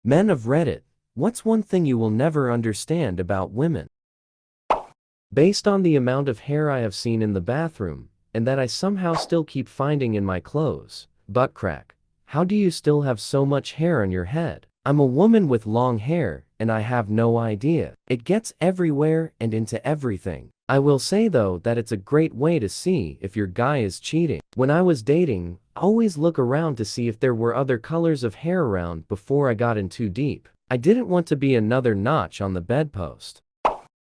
Men of Reddit, what's one thing you will never understand about women? Based on the amount of hair I have seen in the bathroom, and that I somehow still keep finding in my clothes, butt crack, how do you still have so much hair on your head? I'm a woman with long hair, and I have no idea. It gets everywhere and into everything. I will say though that it's a great way to see if your guy is cheating. When I was dating, I always look around to see if there were other colors of hair around before I got in too deep. I didn't want to be another notch on the bedpost.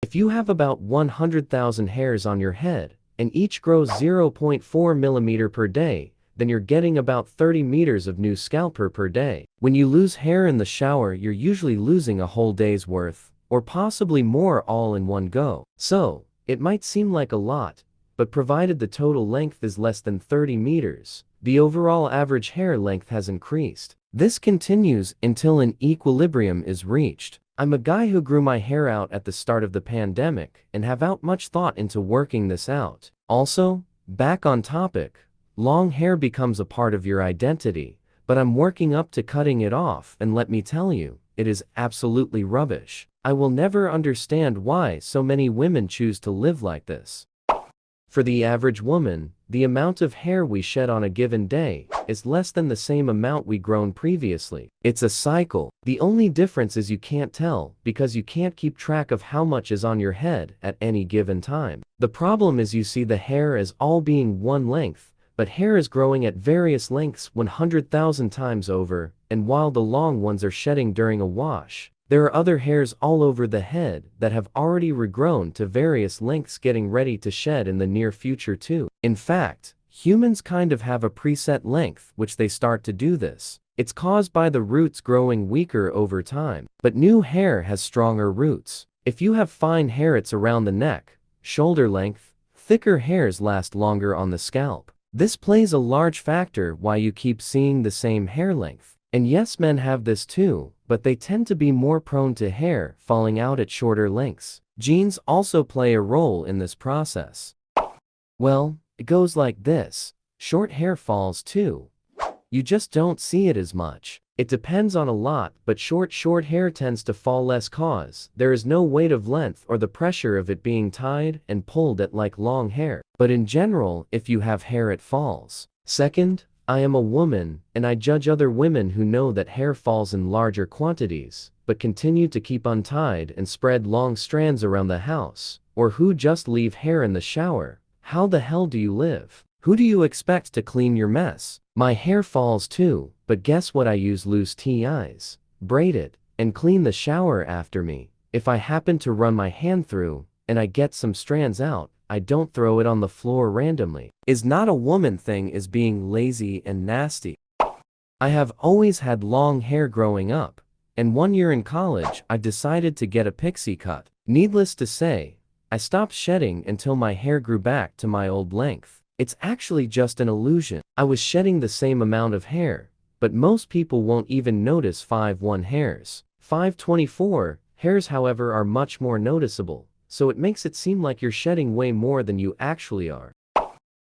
If you have about 100,000 hairs on your head, and each grows 0.4 millimeter per day, then you're getting about 30 meters of new scalp hair per day. When you lose hair in the shower, you're usually losing a whole day's worth, or possibly more all in one go. So, it might seem like a lot, but provided the total length is less than 30 meters, the overall average hair length has increased. This continues until an equilibrium is reached. I'm a guy who grew my hair out at the start of the pandemic and have out much thought into working this out. Also, back on topic, long hair becomes a part of your identity, but I'm working up to cutting it off, and let me tell you, it is absolutely rubbish. I will never understand why so many women choose to live like this. For the average woman, the amount of hair we shed on a given day is less than the same amount we grown previously. It's a cycle. The only difference is you can't tell because you can't keep track of how much is on your head at any given time. The problem is you see the hair as all being one length, but hair is growing at various lengths 100,000 times over, and while the long ones are shedding during a wash, there are other hairs all over the head that have already regrown to various lengths getting ready to shed in the near future too. In fact, humans kind of have a preset length which they start to do this. It's caused by the roots growing weaker over time, but new hair has stronger roots. If you have fine hair, it's around the neck, shoulder length, thicker hairs last longer on the scalp. This plays a large factor why you keep seeing the same hair length. And yes, men have this too, but they tend to be more prone to hair falling out at shorter lengths. Genes also play a role in this process. Well, it goes like this. Short hair falls too. You just don't see it as much. It depends on a lot, but short hair tends to fall less cause there is no weight of length or the pressure of it being tied and pulled at like long hair. But in general, if you have hair, it falls. Second, I am a woman, and I judge other women who know that hair falls in larger quantities, but continue to keep untied and spread long strands around the house, or who just leave hair in the shower. How the hell do you live? Who do you expect to clean your mess? My hair falls too, but guess what? I use loose ties, braid it, and clean the shower after me. If I happen to run my hand through, and I get some strands out, I don't throw it on the floor randomly. Is not a woman thing is being lazy and nasty. I have always had long hair growing up, and one year in college I decided to get a pixie cut. Needless to say, I stopped shedding until my hair grew back to my old length. It's actually just an illusion. I was shedding the same amount of hair, but most people won't even notice 5'1" hairs. 5'24" hairs, however, are much more noticeable, so it makes it seem like you're shedding way more than you actually are.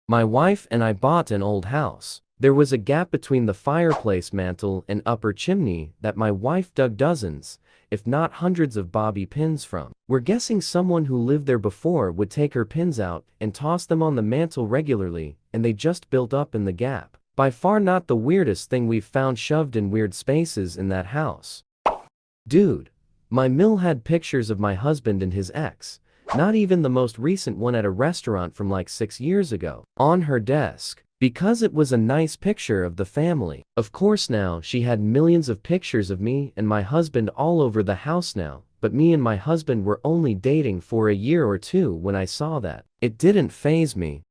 My wife and I bought an old house. There was a gap between the fireplace mantle and upper chimney that my wife dug dozens, if not hundreds of bobby pins from. We're guessing someone who lived there before would take her pins out and toss them on the mantle regularly, and they just built up in the gap. By far not the weirdest thing we've found shoved in weird spaces in that house. Dude, my mill had pictures of my husband and his ex, not even the most recent one at a restaurant from like 6 years ago, on her desk, because it was a nice picture of the family. Of course now she had millions of pictures of me and my husband all over the house now, but me and my husband were only dating for a year or two when I saw that. It didn't faze me.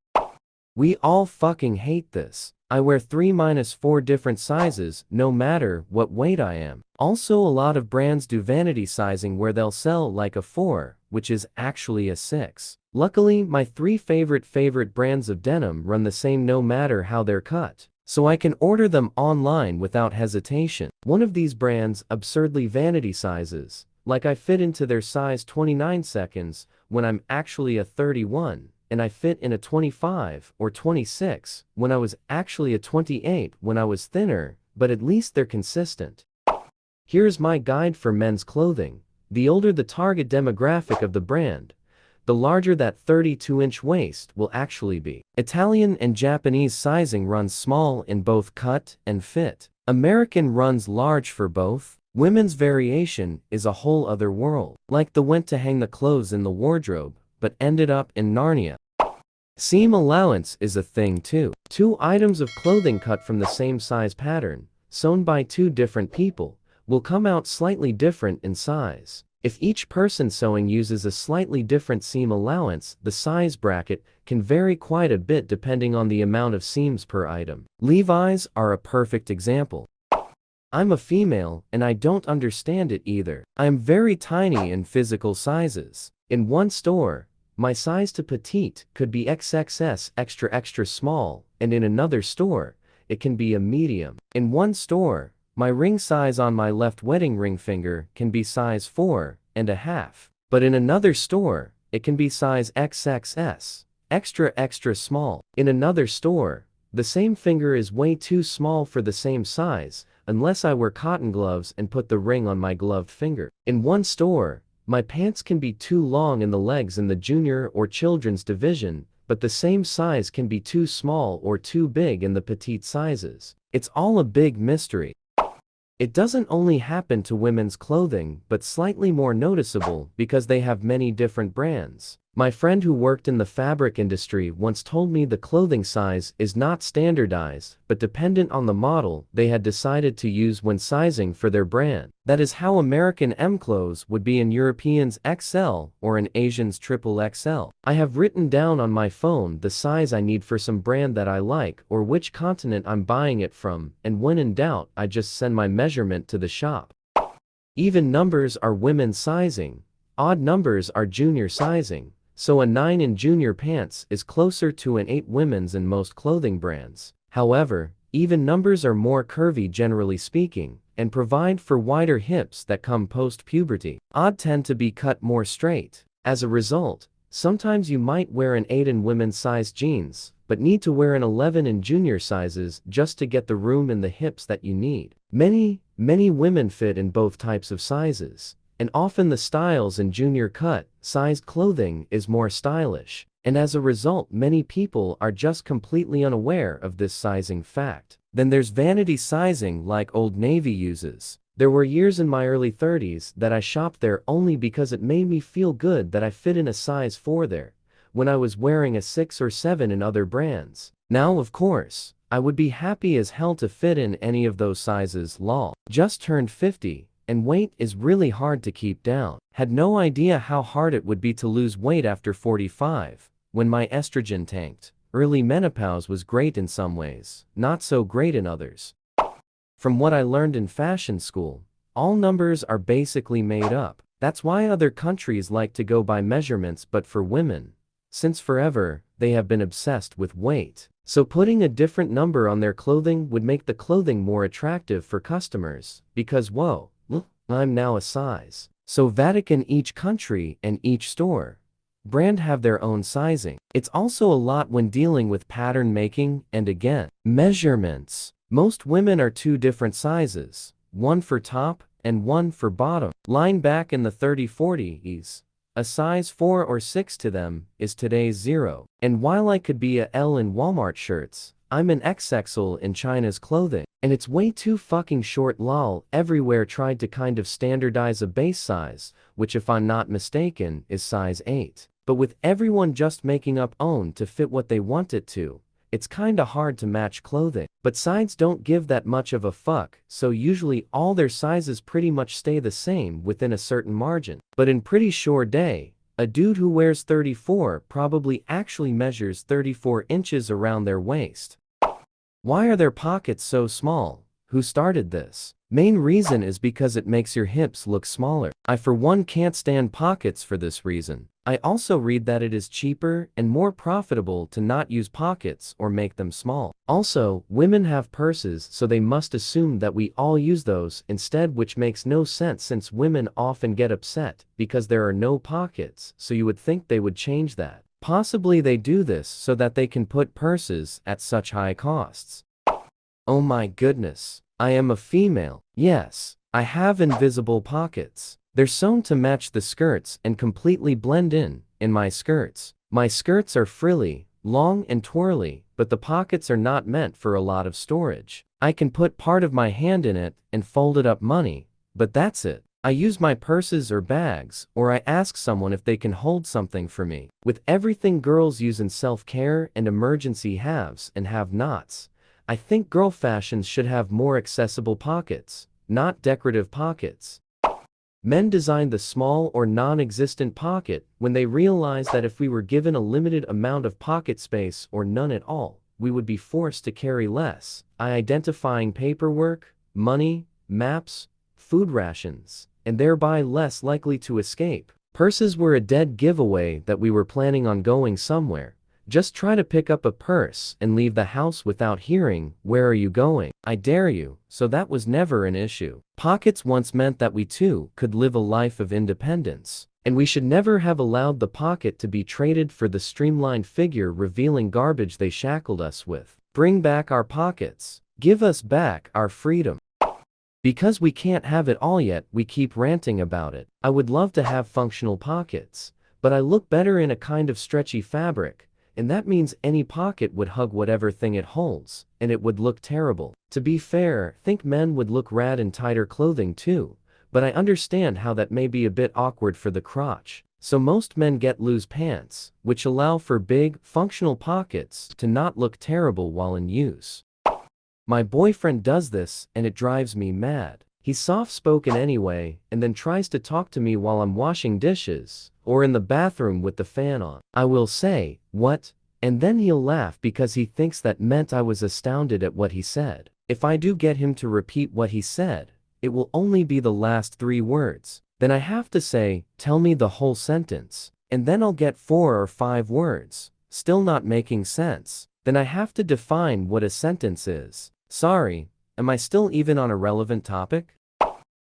We all fucking hate this. I wear 3-4 different sizes, no matter what weight I am. Also, a lot of brands do vanity sizing where they'll sell like a 4, which is actually a 6. Luckily, my 3 favorite brands of denim run the same no matter how they're cut, so I can order them online without hesitation. One of these brands absurdly vanity sizes, like I fit into their size 29 seconds when I'm actually a 31. And I fit in a 25 or 26 when I was actually a 28 when I was thinner, but at least they're consistent. Here's my guide for men's clothing. The older the target demographic of the brand, the larger that 32-inch waist will actually be. Italian and Japanese sizing runs small in both cut and fit. American runs large for both. Women's variation is a whole other world. Like the went to hang the clothes in the wardrobe, but ended up in Narnia. Seam allowance is a thing too. Two items of clothing cut from the same size pattern, sewn by two different people, will come out slightly different in size. If each person sewing uses a slightly different seam allowance, the size bracket can vary quite a bit depending on the amount of seams per item. Levi's are a perfect example. I'm a female, and I don't understand it either. I am very tiny in physical sizes. In one store, my size to petite could be XXS extra small, and in another store, it can be a medium. In one store, my ring size on my left wedding ring finger can be size 4.5. But in another store, it can be size XXS, extra small. In another store, the same finger is way too small for the same size, unless I wear cotton gloves and put the ring on my gloved finger. In one store, my pants can be too long in the legs in the junior or children's division, but the same size can be too small or too big in the petite sizes. It's all a big mystery. It doesn't only happen to women's clothing, but slightly more noticeable because they have many different brands. My friend who worked in the fabric industry once told me the clothing size is not standardized, but dependent on the model they had decided to use when sizing for their brand. That is how American M clothes would be in Europeans XL or in Asians XXL. I have written down on my phone the size I need for some brand that I like or which continent I'm buying it from, and when in doubt, I just send my measurement to the shop. Even numbers are women's sizing. Odd numbers are junior sizing. So a 9 in junior pants is closer to an 8 women's in most clothing brands. However, even numbers are more curvy generally speaking, and provide for wider hips that come post-puberty. Odd tend to be cut more straight. As a result, sometimes you might wear an 8 in women's size jeans, but need to wear an 11 in junior sizes just to get the room in the hips that you need. Many women fit in both types of sizes. And often the styles in junior cut, sized clothing is more stylish, and as a result many people are just completely unaware of this sizing fact. Then there's vanity sizing like Old Navy uses. There were years in my early 30s that I shopped there only because it made me feel good that I fit in a size 4 there, when I was wearing a 6 or 7 in other brands. Now of course, I would be happy as hell to fit in any of those sizes, lol. Just turned 50. And weight is really hard to keep down. Had no idea how hard it would be to lose weight after 45, when my estrogen tanked. Early menopause was great in some ways, not so great in others. From what I learned in fashion school, all numbers are basically made up. That's why other countries like to go by measurements, but for women, since forever, they have been obsessed with weight. So putting a different number on their clothing would make the clothing more attractive for customers, because whoa, I'm now a size. So Vatican each country and each store brand have their own sizing. It's also a lot when dealing with pattern making and again, measurements. Most women are two different sizes, one for top and one for bottom. Line back in the 30-40s, a size 4 or 6 to them is today's 0. And while I could be a L in Walmart shirts, I'm an XXL in China's clothing. And it's way too fucking short, lol. Everywhere tried to kind of standardize a base size, which if I'm not mistaken is size 8. But with everyone just making up own to fit what they want it to, it's kinda hard to match clothing. But sides don't give that much of a fuck, so usually all their sizes pretty much stay the same within a certain margin. But in pretty sure day, a dude who wears 34 probably actually measures 34 inches around their waist. Why are their pockets so small? Who started this? Main reason is because it makes your hips look smaller. I for one can't stand pockets for this reason. I also read that it is cheaper and more profitable to not use pockets or make them small. Also, women have purses, so they must assume that we all use those instead, which makes no sense since women often get upset because there are no pockets, so you would think they would change that. Possibly they do this so that they can put purses at such high costs. Oh my goodness, I am a female. Yes, I have invisible pockets. They're sewn to match the skirts and completely blend in my skirts. My skirts are frilly, long and twirly, but the pockets are not meant for a lot of storage. I can put part of my hand in it and folded up money, but that's it. I use my purses or bags, or I ask someone if they can hold something for me. With everything girls use in self-care and emergency haves and have-nots, I think girl fashions should have more accessible pockets, not decorative pockets. Men designed the small or non-existent pocket when they realized that if we were given a limited amount of pocket space or none at all, we would be forced to carry less, identifying paperwork, money, maps, food rations, and thereby less likely to escape. Purses were a dead giveaway that we were planning on going somewhere. Just try to pick up a purse and leave the house without hearing, "Where are you going? I dare you," so that was never an issue. Pockets once meant that we too could live a life of independence. And we should never have allowed the pocket to be traded for the streamlined figure revealing garbage they shackled us with. Bring back our pockets. Give us back our freedom. Because we can't have it all yet, we keep ranting about it. I would love to have functional pockets, but I look better in a kind of stretchy fabric, and that means any pocket would hug whatever thing it holds, and it would look terrible. To be fair, I think men would look rad in tighter clothing too, but I understand how that may be a bit awkward for the crotch. So most men get loose pants, which allow for big, functional pockets to not look terrible while in use. My boyfriend does this, and it drives me mad. He's soft-spoken anyway, and then tries to talk to me while I'm washing dishes, or in the bathroom with the fan on. I will say, "What?" And then he'll laugh because he thinks that meant I was astounded at what he said. If I do get him to repeat what he said, it will only be the last 3 words. Then I have to say, "Tell me the whole sentence." And then I'll get 4 or 5 words, still not making sense. Then I have to define what a sentence is. Sorry, am I still even on a relevant topic?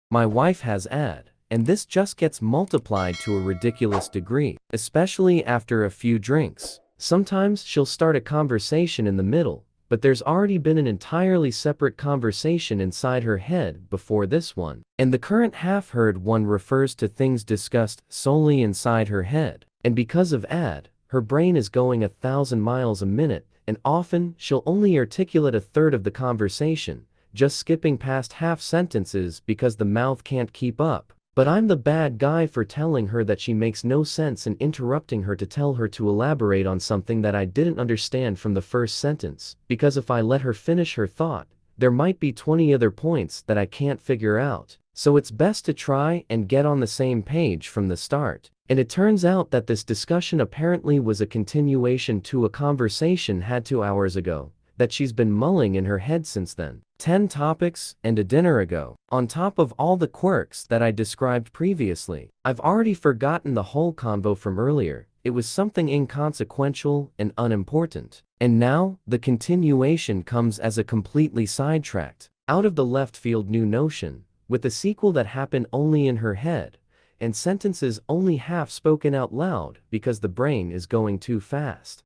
My wife has and this just gets multiplied to a ridiculous degree, especially after a few drinks. Sometimes she'll start a conversation in the middle, but there's already been an entirely separate conversation inside her head before this one. And the current half-heard one refers to things discussed solely inside her head. And because of her brain is going 1,000 miles a minute, and often she'll only articulate a third of the conversation, just skipping past half sentences because the mouth can't keep up. But I'm the bad guy for telling her that she makes no sense and interrupting her to tell her to elaborate on something that I didn't understand from the first sentence, because if I let her finish her thought, there might be 20 other points that I can't figure out. So it's best to try and get on the same page from the start. And it turns out that this discussion apparently was a continuation to a conversation had 2 hours ago, that she's been mulling in her head since then. 10 topics and a dinner ago. On top of all the quirks that I described previously, I've already forgotten the whole convo from earlier. It was something inconsequential and unimportant. And now, the continuation comes as a completely sidetracked, out of the left field new notion, with a sequel that happened only in her head, and sentences only half spoken out loud because the brain is going too fast.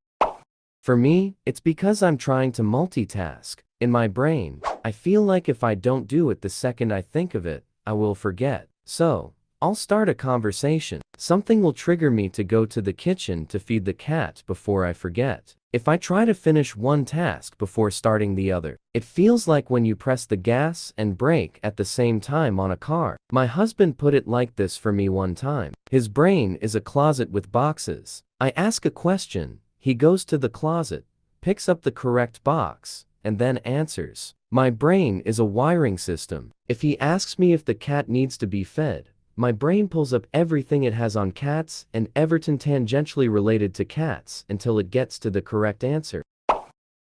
For me, it's because I'm trying to multitask. In my brain, I feel like if I don't do it the second I think of it, I will forget. So, I'll start a conversation. Something will trigger me to go to the kitchen to feed the cat before I forget. If I try to finish one task before starting the other, it feels like when you press the gas and brake at the same time on a car. My husband put it like this for me one time. His brain is a closet with boxes. I ask a question, he goes to the closet, picks up the correct box, and then answers. My brain is a wiring system. If he asks me if the cat needs to be fed, my brain pulls up everything it has on cats and everything tangentially related to cats until it gets to the correct answer.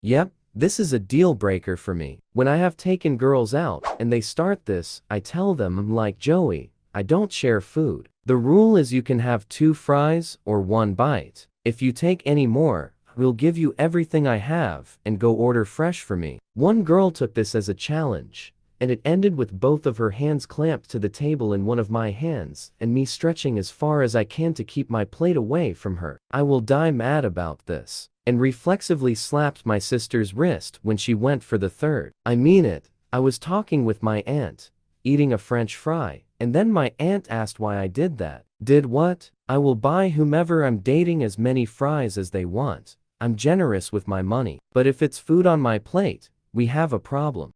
Yep, this is a deal breaker for me. When I have taken girls out and they start this, I tell them I'm like Joey, I don't share food. The rule is you can have 2 fries or 1 bite. If you take any more, we'll give you everything I have and go order fresh for me. One girl took this as a challenge, and it ended with both of her hands clamped to the table in one of my hands and me stretching as far as I can to keep my plate away from her. I will die mad about this, and reflexively slapped my sister's wrist when she went for the third. I mean it, I was talking with my aunt, eating a French fry, and then my aunt asked why I did that. Did what? I will buy whomever I'm dating as many fries as they want. I'm generous with my money. But if it's food on my plate, we have a problem.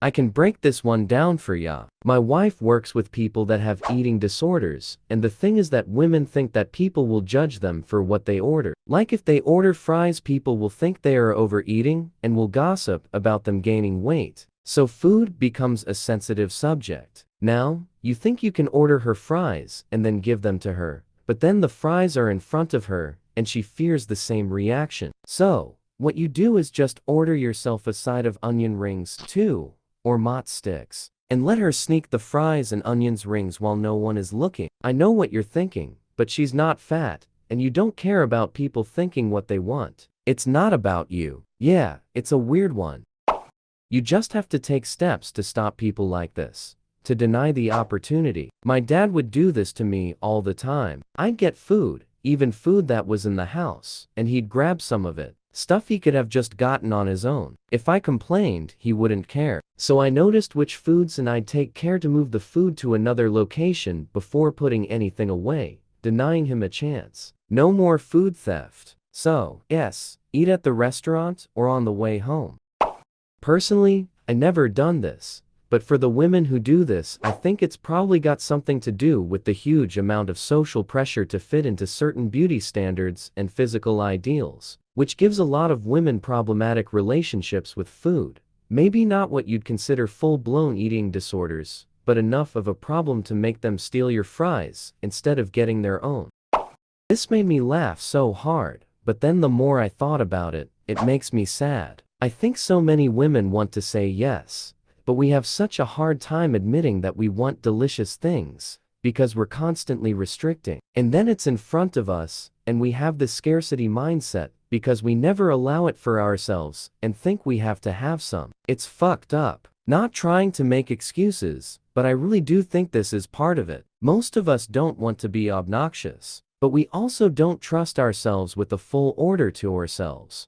I can break this one down for ya. My wife works with people that have eating disorders, and the thing is that women think that people will judge them for what they order. Like if they order fries, people will think they are overeating and will gossip about them gaining weight. So food becomes a sensitive subject. Now, you think you can order her fries and then give them to her, but then the fries are in front of her, and she fears the same reaction. So, what you do is just order yourself a side of onion rings too, or mott sticks, and let her sneak the fries and onions rings while no one is looking. I know what you're thinking, but she's not fat, and you don't care about people thinking what they want. It's not about you. Yeah, it's a weird one. You just have to take steps to stop people like this, to deny the opportunity. My dad would do this to me all the time. I'd get food, even food that was in the house, and he'd grab some of it. Stuff he could have just gotten on his own. If I complained, he wouldn't care. So I noticed which foods and I'd take care to move the food to another location before putting anything away, denying him a chance. No more food theft. So, yes, eat at the restaurant or on the way home. Personally, I never done this. But for the women who do this, I think it's probably got something to do with the huge amount of social pressure to fit into certain beauty standards and physical ideals, which gives a lot of women problematic relationships with food. Maybe not what you'd consider full-blown eating disorders, but enough of a problem to make them steal your fries instead of getting their own. This made me laugh so hard, but then the more I thought about it, it makes me sad. I think so many women want to say yes, but we have such a hard time admitting that we want delicious things, because we're constantly restricting. And then it's in front of us, and we have this scarcity mindset, because we never allow it for ourselves, and think we have to have some. It's fucked up. Not trying to make excuses, but I really do think this is part of it. Most of us don't want to be obnoxious, but we also don't trust ourselves with a full order to ourselves.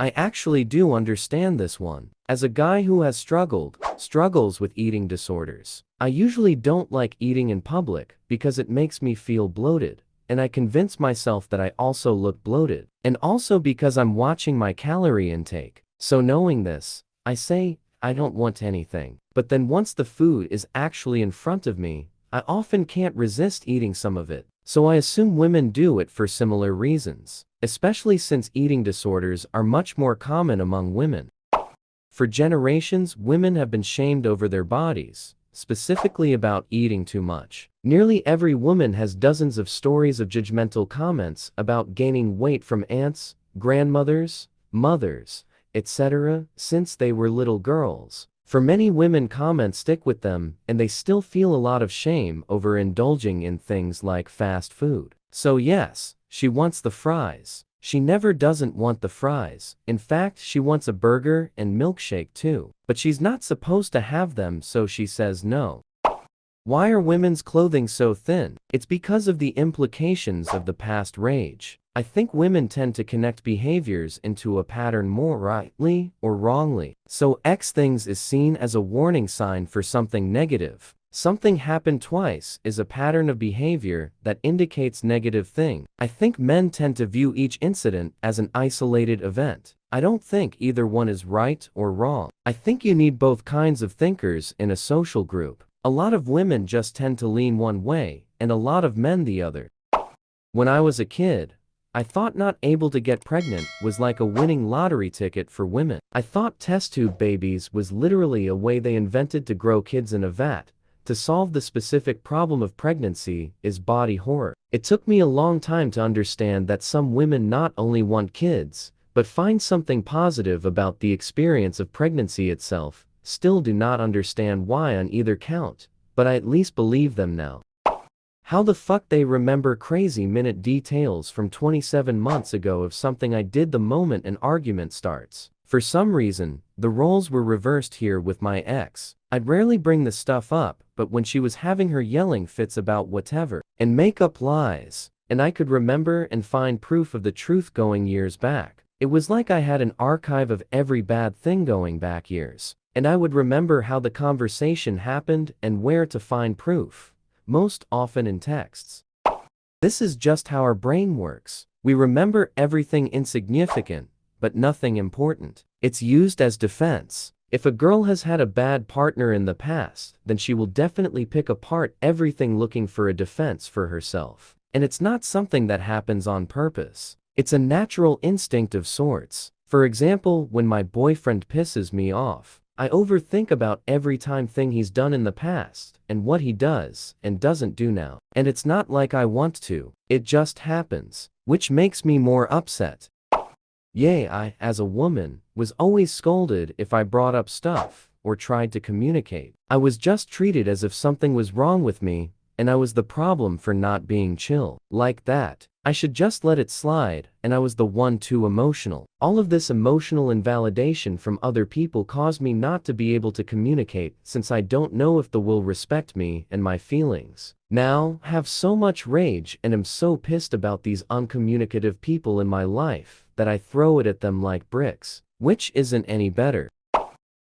I actually do understand this one. As a guy who has struggles with eating disorders, I usually don't like eating in public because it makes me feel bloated, and I convince myself that I also look bloated, and also because I'm watching my calorie intake. So knowing this, I say, I don't want anything. But then once the food is actually in front of me, I often can't resist eating some of it. So I assume women do it for similar reasons, especially since eating disorders are much more common among women. For generations, women have been shamed over their bodies, specifically about eating too much. Nearly every woman has dozens of stories of judgmental comments about gaining weight from aunts, grandmothers, mothers, etc., since they were little girls. For many women, comments stick with them, and they still feel a lot of shame over indulging in things like fast food. So yes, she wants the fries. She never doesn't want the fries. In fact, she wants a burger and milkshake too. But she's not supposed to have them, so she says no. Why are women's clothing so thin? It's because of the implications of the past rage. I think women tend to connect behaviors into a pattern more rightly or wrongly. So X things is seen as a warning sign for something negative. Something happened twice is a pattern of behavior that indicates negative thing. I think men tend to view each incident as an isolated event. I don't think either one is right or wrong. I think you need both kinds of thinkers in a social group. A lot of women just tend to lean one way, and a lot of men the other. When I was a kid, I thought not able to get pregnant was like a winning lottery ticket for women. I thought test tube babies was literally a way they invented to grow kids in a vat, to solve the specific problem of pregnancy is body horror. It took me a long time to understand that some women not only want kids, but find something positive about the experience of pregnancy itself. Still do not understand why on either count, but I at least believe them now. How the fuck they remember crazy minute details from 27 months ago of something I did the moment an argument starts. For some reason, the roles were reversed here with my ex. I'd rarely bring the stuff up, but when she was having her yelling fits about whatever, and make up lies, and I could remember and find proof of the truth going years back. It was like I had an archive of every bad thing going back years. And I would remember how the conversation happened and where to find proof, most often in texts. This is just how our brain works. We remember everything insignificant, but nothing important. It's used as defense. If a girl has had a bad partner in the past, then she will definitely pick apart everything looking for a defense for herself. And it's not something that happens on purpose. It's a natural instinct of sorts. For example, when my boyfriend pisses me off, I overthink about every thing he's done in the past, and what he does and doesn't do now. And it's not like I want to, it just happens, which makes me more upset. Yay, I, as a woman, was always scolded if I brought up stuff or tried to communicate. I was just treated as if something was wrong with me, and I was the problem for not being chill. Like that. I should just let it slide, and I was the one too emotional. All of this emotional invalidation from other people caused me not to be able to communicate, since I don't know if they will respect me and my feelings. Now, have so much rage and am so pissed about these uncommunicative people in my life that I throw it at them like bricks, which isn't any better.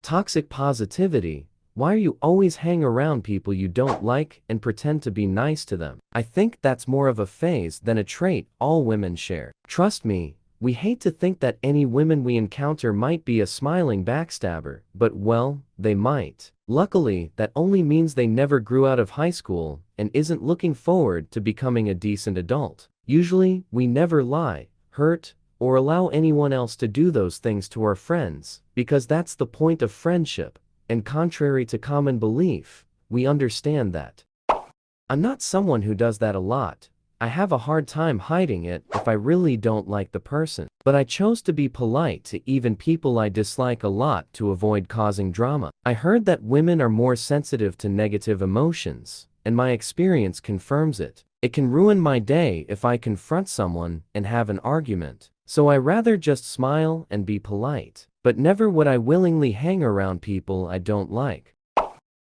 Toxic positivity. Why are you always hang around people you don't like and pretend to be nice to them? I think that's more of a phase than a trait all women share. Trust me, we hate to think that any women we encounter might be a smiling backstabber, but well, they might. Luckily, that only means they never grew out of high school and isn't looking forward to becoming a decent adult. Usually, we never lie, hurt, or allow anyone else to do those things to our friends, because that's the point of friendship. And contrary to common belief, we understand that. I'm not someone who does that a lot. I have a hard time hiding it if I really don't like the person. But I chose to be polite to even people I dislike a lot to avoid causing drama. I heard that women are more sensitive to negative emotions, and my experience confirms it. It can ruin my day if I confront someone and have an argument. So I rather just smile and be polite. But never would I willingly hang around people I don't like.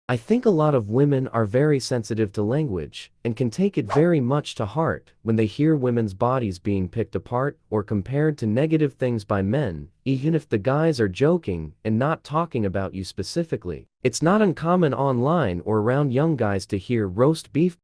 I think a lot of women are very sensitive to language and can take it very much to heart when they hear women's bodies being picked apart or compared to negative things by men, even if the guys are joking and not talking about you specifically. It's not uncommon online or around young guys to hear roast beef,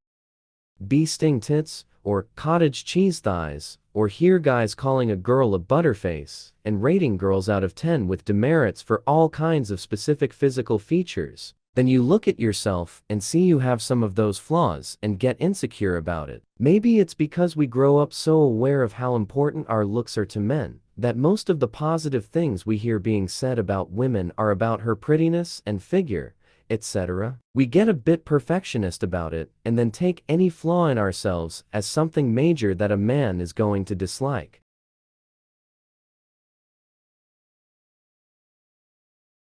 bee sting tits, or cottage cheese thighs, or hear guys calling a girl a butterface, and rating girls out of 10 with demerits for all kinds of specific physical features. Then you look at yourself and see you have some of those flaws and get insecure about it. Maybe it's because we grow up so aware of how important our looks are to men, that most of the positive things we hear being said about women are about her prettiness and figure, etc. We get a bit perfectionist about it and then take any flaw in ourselves as something major that a man is going to dislike.